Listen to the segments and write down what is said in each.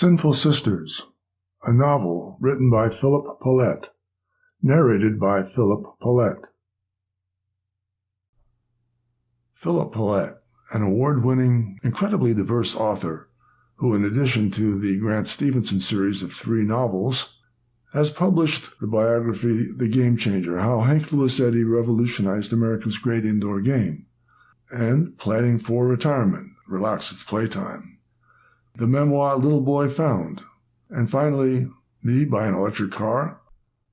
Sinful Sisters, a novel written by Philip Pallette, narrated by Philip Pallette. Philip Pallette, an award-winning, incredibly diverse author, who in addition to the Grant Stevenson series of 3 novels, has published the biography The Game Changer, How Hank Louis Eddy Revolutionized America's Great Indoor Game, and Planning for Retirement, Relax It's Playtime, the memoir Little Boy Found, and finally, Me Buy an Electric Car?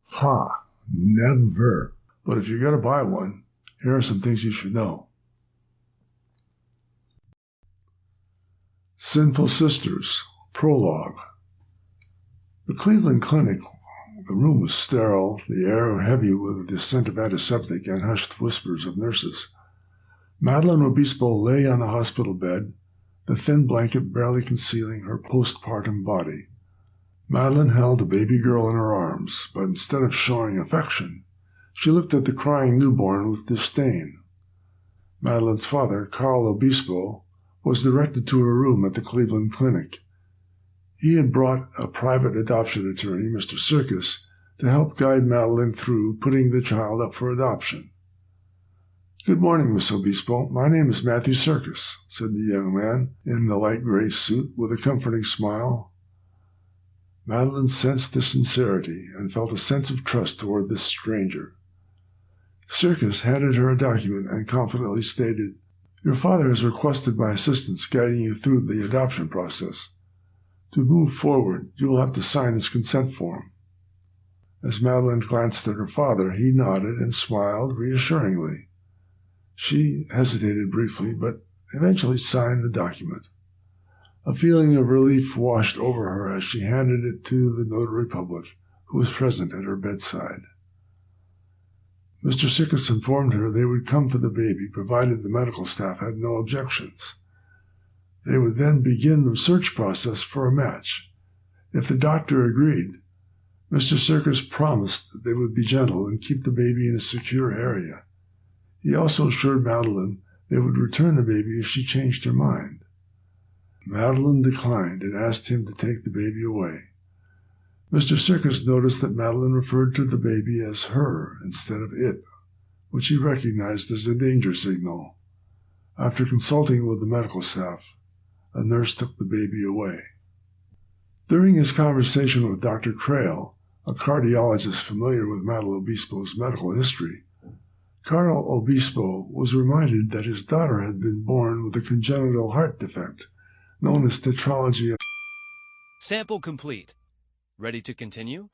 Ha! Never! But if you're going to buy one, here are some things you should know. Sinful Sisters, Prologue. The Cleveland Clinic. The room was sterile, the air heavy with the scent of antiseptic and hushed whispers of nurses. Madeleine Obispo lay on the hospital bed, the thin blanket barely concealing her postpartum body. Madeleine held a baby girl in her arms, but instead of showing affection, she looked at the crying newborn with disdain. Madeleine's father, Carl Obispo, was directed to her room at the Cleveland Clinic. He had brought a private adoption attorney, Mr. Circus, to help guide Madeleine through putting the child up for adoption. "Good morning, Miss Obispo. My name is Matthew Circus," said the young man in the light gray suit with a comforting smile. Madeleine sensed the sincerity and felt a sense of trust toward this stranger. Circus handed her a document and confidently stated, "Your father has requested my assistance guiding you through the adoption process. To move forward, you will have to sign this consent form." As Madeleine glanced at her father, he nodded and smiled reassuringly. She hesitated briefly, but eventually signed the document. A feeling of relief washed over her as she handed it to the notary public, who was present at her bedside. Mr. Circus informed her they would come for the baby, provided the medical staff had no objections. They would then begin the search process for a match. If the doctor agreed, Mr. Circus promised that they would be gentle and keep the baby in a secure area. He also assured Madeleine they would return the baby if she changed her mind. Madeleine declined and asked him to take the baby away. Mr. Circus noticed that Madeleine referred to the baby as her instead of it, which he recognized as a danger signal. After consulting with the medical staff, a nurse took the baby away. During his conversation with Dr. Crail, a cardiologist familiar with Madeleine Obispo's medical history, Carl Obispo was reminded that his daughter had been born with a congenital heart defect, known as tetralogy of... Sample complete. Ready to continue?